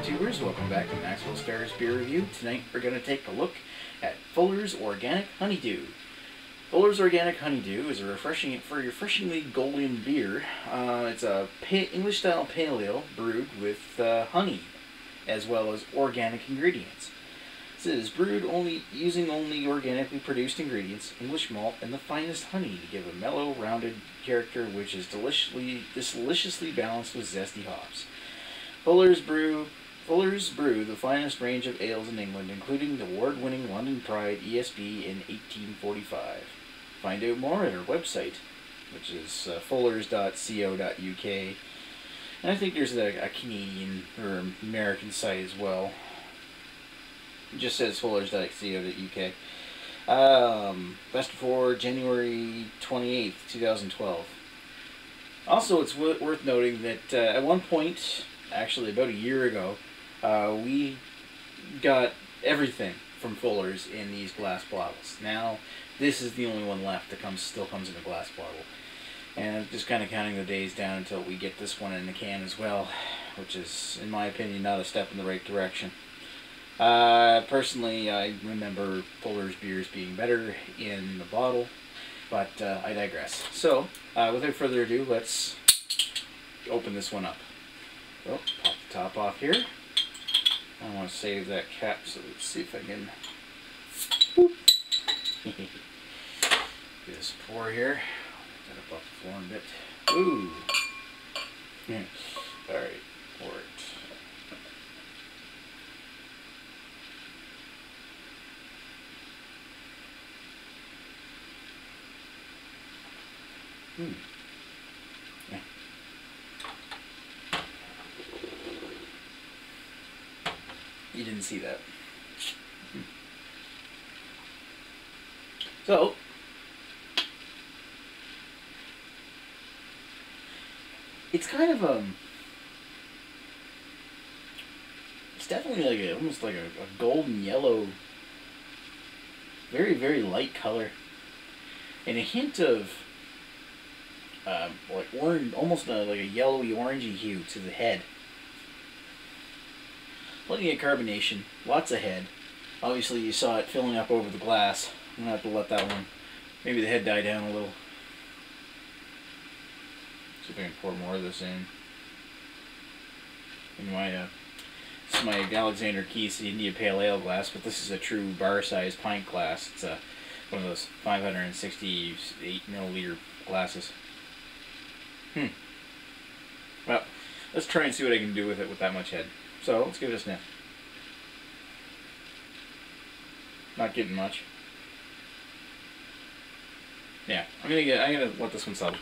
YouTubers, welcome back to Maxwell Starr's Beer Review. Tonight we're going to take a look at Fuller's Organic Honeydew. Fuller's Organic Honeydew is a refreshingly golden beer. It's a English-style pale ale brewed with honey, as well as organic ingredients. This is brewed using only organically produced ingredients, English malt, and the finest honey to give a mellow, rounded character which is deliciously balanced with zesty hops. Fuller's brew the finest range of ales in England, including the award-winning London Pride ESB in 1845. Find out more at our website, which is fullers.co.uk. And I think there's a Canadian or American site as well. It just says fullers.co.uk. Best before January 28th, 2012. Also, it's worth noting that at one point, actually about a year ago, we got everything from Fuller's in these glass bottles. Now, this is the only one left that still comes in a glass bottle. And I'm just kind of counting the days down until we get this one in the can as well, which is, in my opinion, not a step in the right direction. Personally, I remember Fuller's beers being better in the bottle, but I digress. So, without further ado, let's open this one up. So, pop the top off here. I want to save that cap, so let's see if I can do this pour here. Get up off the floor a bit. Ooh! Alright, pour it. Yeah. You didn't see that. So, it's kind of it's definitely like almost like a golden yellow, very, very light color, and a hint of like orange, almost like a yellowy orangey hue to the head. Plenty of carbonation, lots of head. Obviously you saw it filling up over the glass. I'm going to have to let that one, maybe the head die down a little. See if I can pour more of this in my, this is my Alexander Keith's India Pale Ale glass, but this is a true bar-sized pint glass. It's one of those 568 milliliter glasses. Well, let's try and see what I can do with it with that much head. So, let's give it a sniff. Not getting much. Yeah, I'm gonna let this one settle.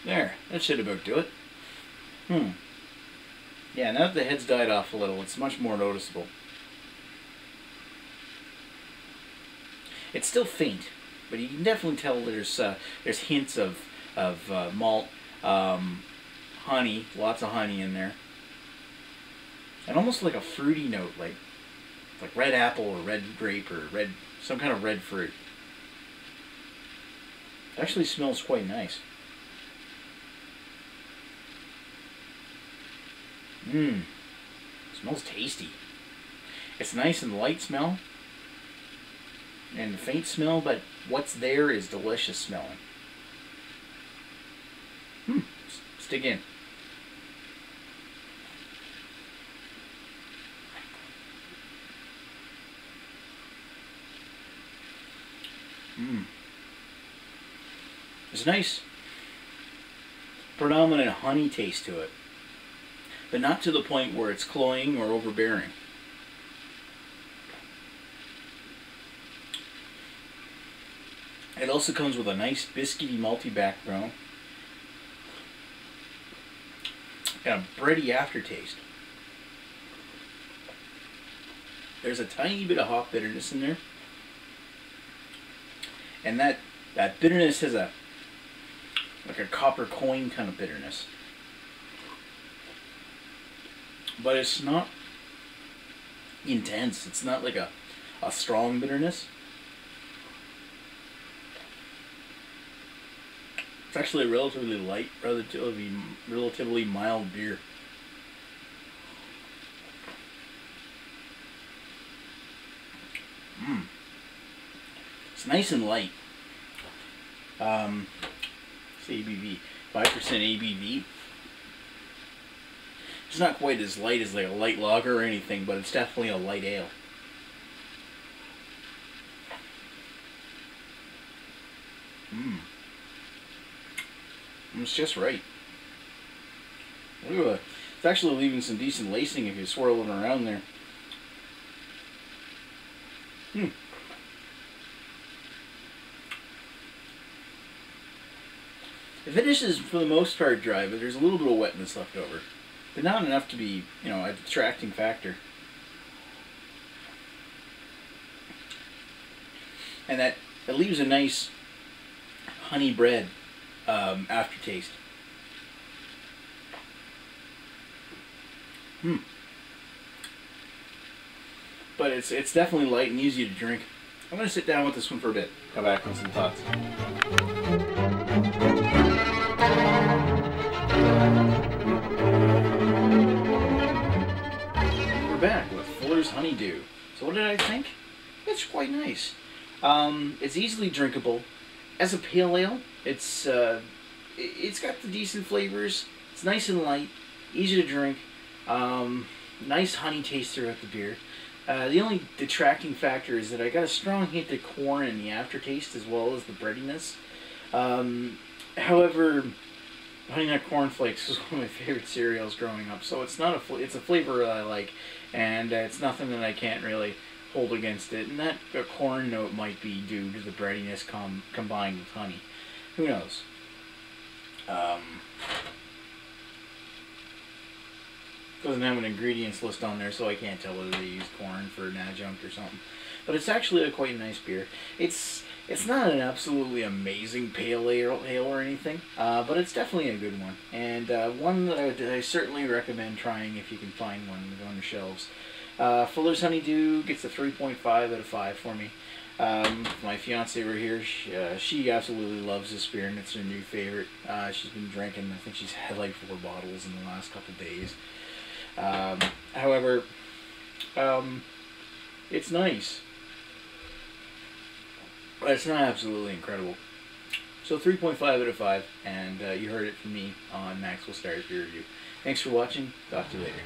There, that should about do it. Yeah, now that the head's died off a little, it's much more noticeable. It's still faint, but you can definitely tell there's hints of malt, honey, lots of honey in there, and almost like a fruity note, like red apple or red grape or some kind of red fruit. It actually smells quite nice. Smells tasty. It's nice and light smell and faint smell, but what's there is delicious smelling. Stick in. There's a nice predominant honey taste to it, but not to the point where it's cloying or overbearing. It also comes with a nice biscuity malty background and a bready aftertaste. There's a tiny bit of hop bitterness in there, and that bitterness has like a copper coin kind of bitterness, but it's not intense. It's not like a strong bitterness. It's actually a relatively light, relatively mild beer. It's nice and light. It's ABV, 5% ABV. It's not quite as light as like a light lager or anything, but it's definitely a light ale. It's just right. Look at that. It's actually leaving some decent lacing if you swirl it around there. The finish is, for the most part, dry, but there's a little bit of wetness left over. But not enough to be, you know, a detracting factor. And that leaves a nice honey bread aftertaste. But it's definitely light and easy to drink. I'm going to sit down with this one for a bit. Come back with some thoughts. We're back with Fuller's Honeydew. So what did I think? It's quite nice. It's easily drinkable. As a pale ale, it's got the decent flavors. It's nice and light, easy to drink. Nice honey taste throughout the beer. The only detracting factor is that I got a strong hint of corn in the aftertaste as well as the breadiness. However, Honey Nut Corn Flakes was one of my favorite cereals growing up, so it's not it's a flavor that I like, and it's nothing that I can't really hold against it. And that corn note might be due to the breadiness combined with honey. Who knows? Doesn't have an ingredients list on there, so I can't tell whether they use corn for an adjunct or something. But it's actually a quite nice beer. It's not an absolutely amazing pale ale or anything, but it's definitely a good one, and one that I certainly recommend trying if you can find one on the shelves. Fuller's Honeydew gets a 3.5 out of 5 for me. My fiance over here, she absolutely loves this beer, and it's her new favorite. She's been drinking, I think she's had like 4 bottles in the last couple days. However, it's nice, but it's not absolutely incredible. So 3.5 out of 5, and you heard it from me on Maxwell Starr's Beer Review. Thanks for watching. Talk to you later.